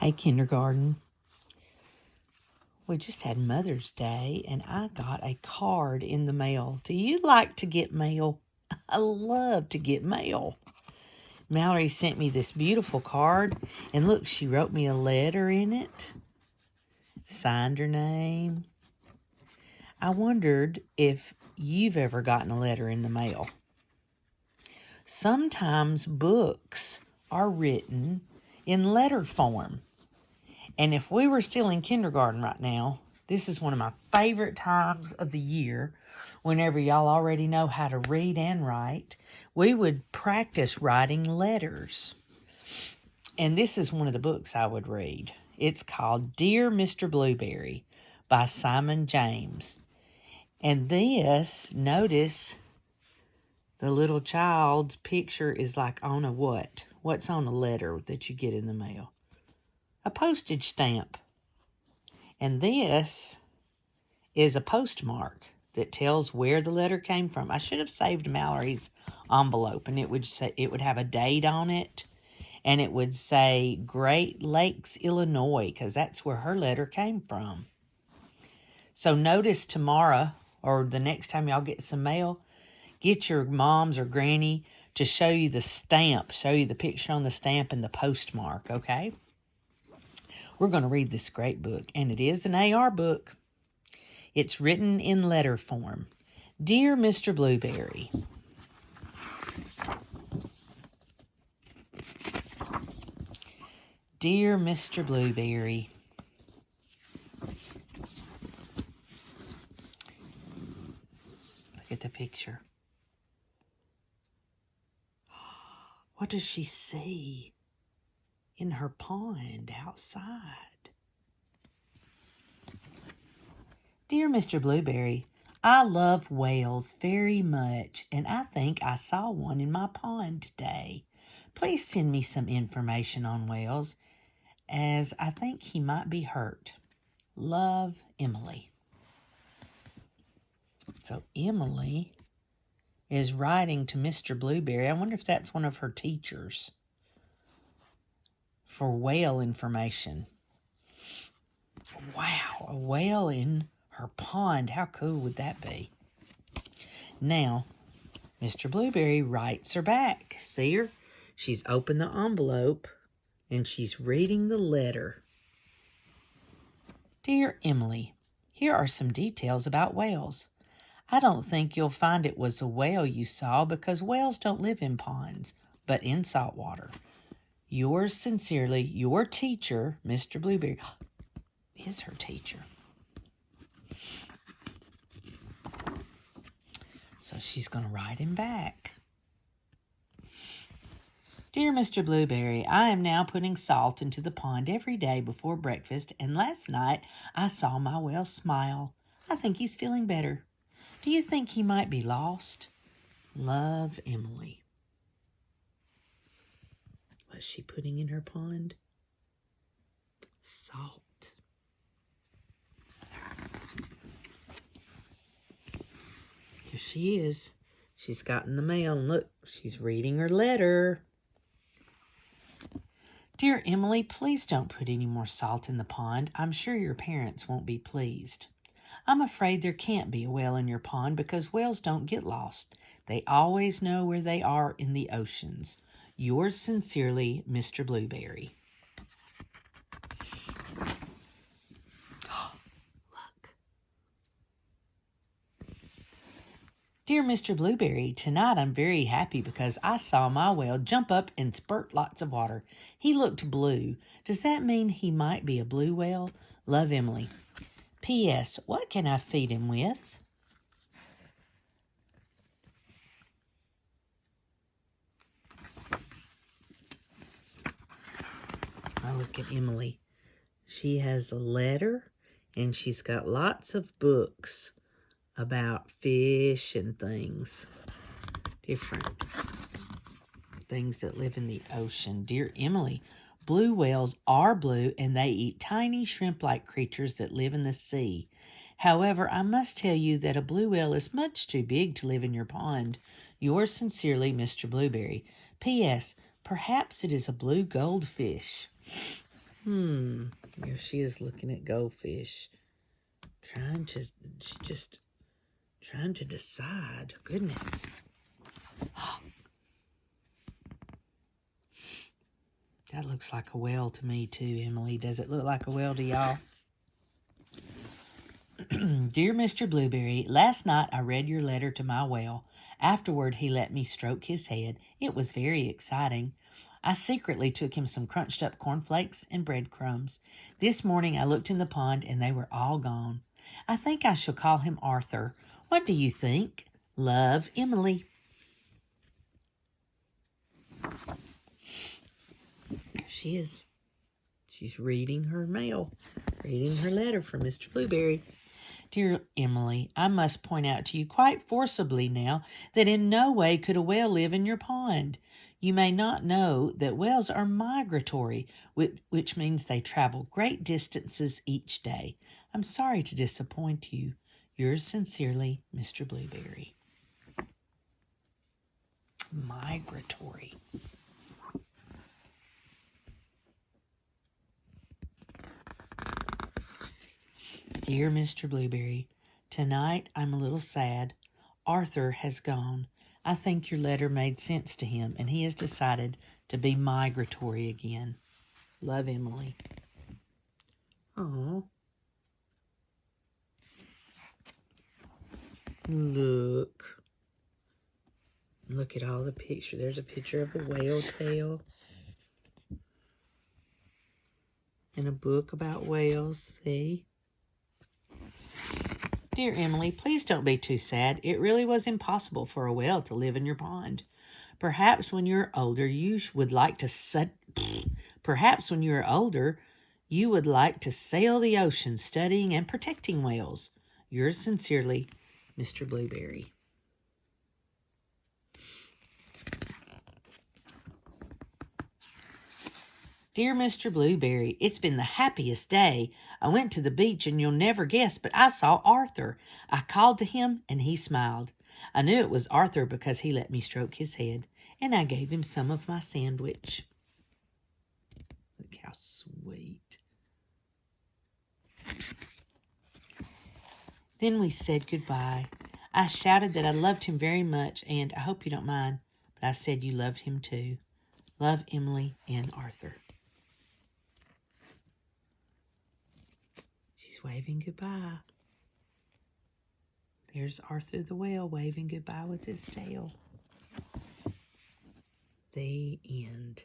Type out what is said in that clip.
Hey, kindergarten. We just had Mother's Day, and I got a card in the mail. Do you like to get mail? I love to get mail. Mallory sent me this beautiful card, and look, she wrote me a letter in it, signed her name. I wondered if you've ever gotten a letter in the mail. Sometimes books are written in letter form. And if we were still in kindergarten right now, this is one of my favorite times of the year. Whenever y'all already know how to read and write, we would practice writing letters. And this is one of the books I would read. It's called Dear Mr. Blueberry by Simon James. And this, notice, the little child's picture is like on a what? What's on a letter that you get in the mail? A postage stamp. And this is a postmark that tells where the letter came from. I should have saved Mallory's envelope, and it would have a date on it, and it would say Great Lakes, Illinois, because that's where her letter came from. So notice tomorrow, or the next time y'all get some mail, get your moms or granny to show you the stamp, show you the picture on the stamp and the postmark, okay? We're going to read this great book, and it is an AR book. It's written in letter form. Dear Mr. Blueberry. Dear Mr. Blueberry. Look at the picture. What does she see in her pond outside? Dear Mr. Blueberry, I love whales very much, and I think I saw one in my pond today. Please send me some information on whales, as I think he might be hurt. Love, Emily. So Emily is writing to Mr. Blueberry. I wonder if that's one of her teachers for whale information. Wow, a whale in her pond. How cool would that be? Now, Mr. Blueberry writes her back. See her? She's opened the envelope and she's reading the letter. Dear Emily, here are some details about whales. I don't think you'll find it was a whale you saw because whales don't live in ponds, but in salt water. Yours sincerely, your teacher, Mr. Blueberry, is her teacher. So she's going to write him back. Dear Mr. Blueberry, I am now putting salt into the pond every day before breakfast, and last night I saw my whale smile. I think he's feeling better. Do you think he might be lost? Love, Emily. What's she putting in her pond? Salt. Here she is. She's gotten the mail, and look, she's reading her letter. Dear Emily, please don't put any more salt in the pond. I'm sure your parents won't be pleased. I'm afraid there can't be a whale in your pond because whales don't get lost. They always know where they are in the oceans. Yours sincerely, Mr. Blueberry. Look. Dear Mr. Blueberry, tonight I'm very happy because I saw my whale jump up and spurt lots of water. He looked blue. Does that mean he might be a blue whale? Love, Emily. P.S. What can I feed him with? I look at Emily. She has a letter, and she's got lots of books about fish and things. Different things that live in the ocean. Dear Emily, blue whales are blue, and they eat tiny shrimp-like creatures that live in the sea. However, I must tell you that a blue whale is much too big to live in your pond. Yours sincerely, Mr. Blueberry. P.S. Perhaps it is a blue goldfish. Here she is looking at goldfish. Trying to decide. Goodness. That looks like a whale to me too, Emily. Does it look like a whale to y'all? Dear Mr. Blueberry, last night I read your letter to my whale. Afterward, he let me stroke his head. It was very exciting. I secretly took him some crunched up cornflakes and breadcrumbs. This morning I looked in the pond and they were all gone. I think I shall call him Arthur. What do you think? Love, Emily. There she is. She's reading her mail, reading her letter from Mr. Blueberry. Dear Emily, I must point out to you quite forcibly now that in no way could a whale live in your pond. You may not know that whales are migratory, which means they travel great distances each day. I'm sorry to disappoint you. Yours sincerely, Mr. Blueberry. Migratory. Dear Mr. Blueberry, tonight I'm a little sad. Arthur has gone. I think your letter made sense to him, and he has decided to be migratory again. Love, Emily. Oh. Look. Look at all the pictures. There's a picture of a whale tail. And a book about whales. See? Dear Emily, please don't be too sad. It really was impossible for a whale to live in your pond. Perhaps when you're older, you would like to sail the ocean, studying and protecting whales. Yours sincerely, Mr. Blueberry. Dear Mr. Blueberry, it's been the happiest day. I went to the beach and you'll never guess, but I saw Arthur. I called to him and he smiled. I knew it was Arthur because he let me stroke his head, and I gave him some of my sandwich. Look how sweet. Then we said goodbye. I shouted that I loved him very much, and I hope you don't mind, but I said you loved him too. Love, Emily and Arthur. She's waving goodbye. There's Arthur the whale waving goodbye with his tail. The end.